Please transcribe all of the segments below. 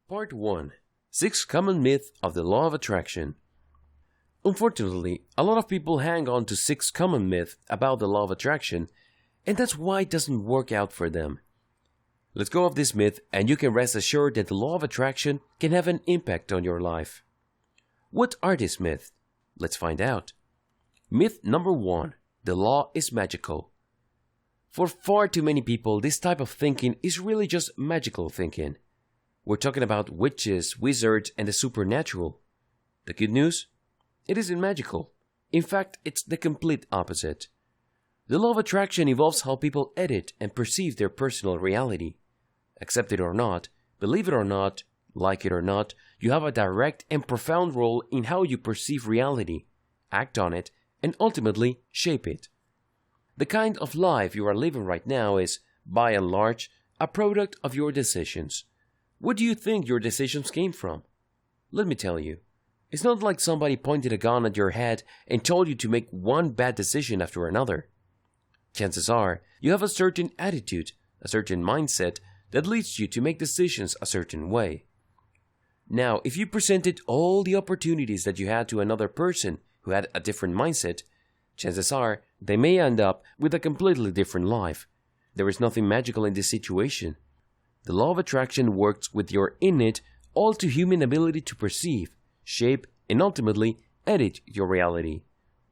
Part 1. 6 Common Myths of the Law of Attraction. Unfortunately, a lot of people hang on to 6 common myths about the Law of Attraction, and that's why it doesn't work out for them. Let's go off this myth, and you can rest assured that the Law of Attraction can have an impact on your life. What are these myths? Let's find out. Myth number 1. The law is magical. For far too many people, this type of thinking is really just magical thinking. We're talking about witches, wizards, and the supernatural. The good news? It isn't magical. In fact, it's the complete opposite. The law of attraction involves how people edit and perceive their personal reality. Accept it or not, believe it or not, like it or not, you have a direct and profound role in how you perceive reality, act on it, and ultimately shape it. The kind of life you are living right now is, by and large, a product of your decisions. Where do you think your decisions came from? Let me tell you. It's not like somebody pointed a gun at your head and told you to make one bad decision after another. Chances are, you have a certain attitude, a certain mindset that leads you to make decisions a certain way. Now, if you presented all the opportunities that you had to another person who had a different mindset, chances are they may end up with a completely different life. There is nothing magical in this situation. The law of attraction works with your innate, all-too-human ability to perceive, shape, and ultimately edit your reality.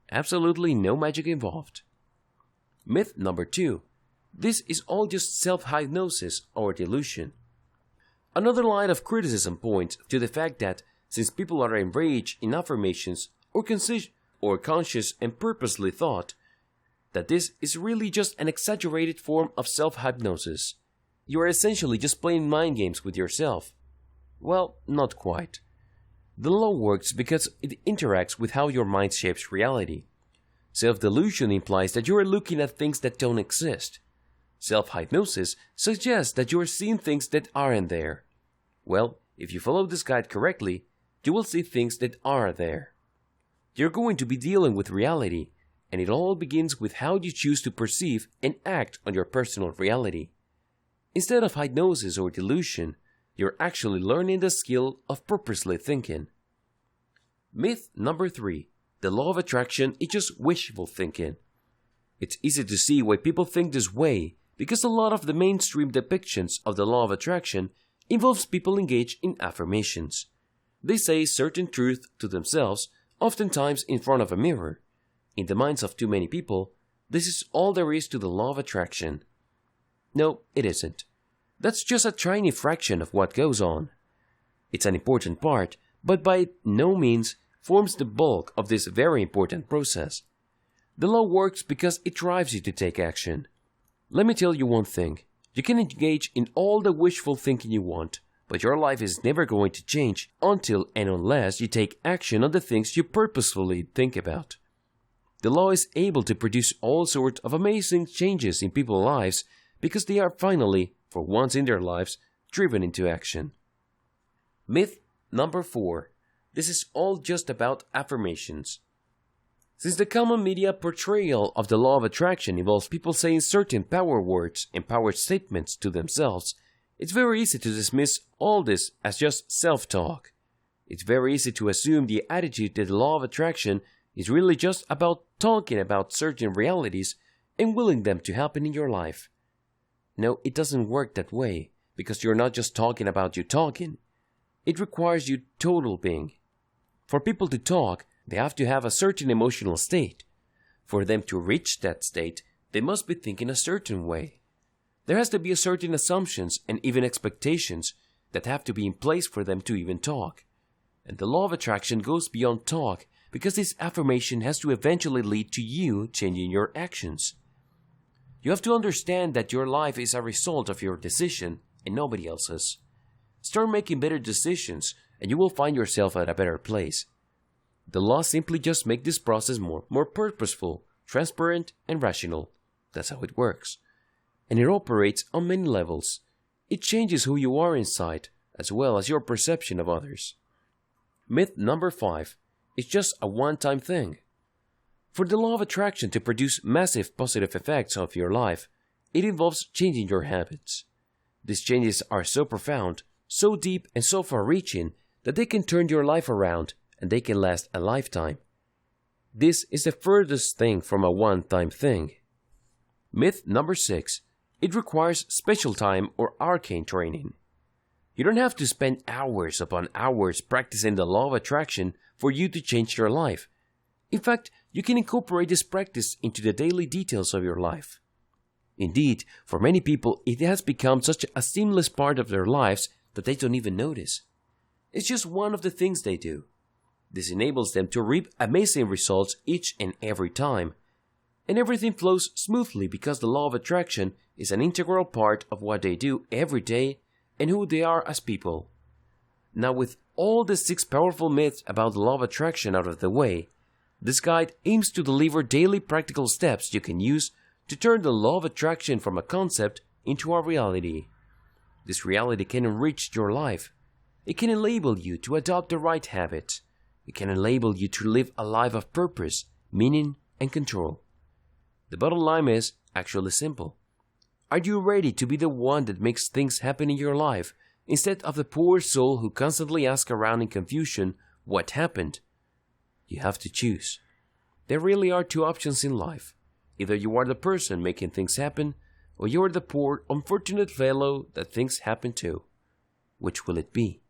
Absolutely no magic involved. Myth number 2. This is all just self-hypnosis or delusion. Another line of criticism points to the fact that since people are enraged in affirmations or conscious and purposely thought, that this is really just an exaggerated form of self-hypnosis. You are essentially just playing mind games with yourself. Well, not quite. The law works because it interacts with how your mind shapes reality. Self-delusion implies that you are looking at things that don't exist. Self-hypnosis suggests that you are seeing things that aren't there. Well, if you follow this guide correctly, you will see things that are there. You're going to be dealing with reality, and it all begins with how you choose to perceive and act on your personal reality. Instead of hypnosis or delusion, you're actually learning the skill of purposely thinking. Myth number 3. The law of attraction is just wishful thinking. It's easy to see why people think this way because a lot of the mainstream depictions of the law of attraction involves people engaged in affirmations. They say certain truth to themselves, oftentimes in front of a mirror. In the minds of too many people, this is all there is to the law of attraction. No, it isn't. That's just a tiny fraction of what goes on. It's an important part, but by no means forms the bulk of this very important process. The law works because it drives you to take action. Let me tell you one thing. You can engage in all the wishful thinking you want, but your life is never going to change until and unless you take action on the things you purposefully think about. The law is able to produce all sorts of amazing changes in people's lives because they are finally, for once in their lives, driven into action. Myth number 4. This is all just about affirmations. Since the common media portrayal of the law of attraction involves people saying certain power words and power statements to themselves, it's very easy to dismiss all this as just self-talk. It's very easy to assume the attitude that the law of attraction is really just about talking about certain realities and willing them to happen in your life. No, it doesn't work that way, because you're not just talking about you talking. It requires you total being. For people to talk, they have to have a certain emotional state. For them to reach that state, they must be thinking a certain way. There has to be a certain assumptions and even expectations that have to be in place for them to even talk. And the law of attraction goes beyond talk because this affirmation has to eventually lead to you changing your actions. You have to understand that your life is a result of your decision and nobody else's. Start making better decisions and you will find yourself at a better place. The law simply just makes this process more purposeful, transparent, and rational. That's how it works. And it operates on many levels. It changes who you are inside, as well as your perception of others. Myth number 5. It's just a one-time thing. For the law of attraction to produce massive positive effects of your life, it involves changing your habits. These changes are so profound so deep and so far-reaching that they can turn your life around and they can last a lifetime. This is the furthest thing from a one-time thing. Myth number 6. It requires special time or arcane training. You don't have to spend hours upon hours practicing the law of attraction for you to change your life. In fact, you can incorporate this practice into the daily details of your life. Indeed, for many people, it has become such a seamless part of their lives that they don't even notice. It's just one of the things they do. This enables them to reap amazing results each and every time. And everything flows smoothly because the law of attraction is an integral part of what they do every day and who they are as people. Now, with all the 6 powerful myths about the law of attraction out of the way, this guide aims to deliver daily practical steps you can use to turn the law of attraction from a concept into a reality. This reality can enrich your life. It can enable you to adopt the right habits. It can enable you to live a life of purpose, meaning, and control. The bottom line is actually simple. Are you ready to be the one that makes things happen in your life, instead of the poor soul who constantly asks around in confusion what happened? You have to choose. There really are 2 options in life. Either you are the person making things happen, or you are the poor, unfortunate fellow that things happen to. Which will it be?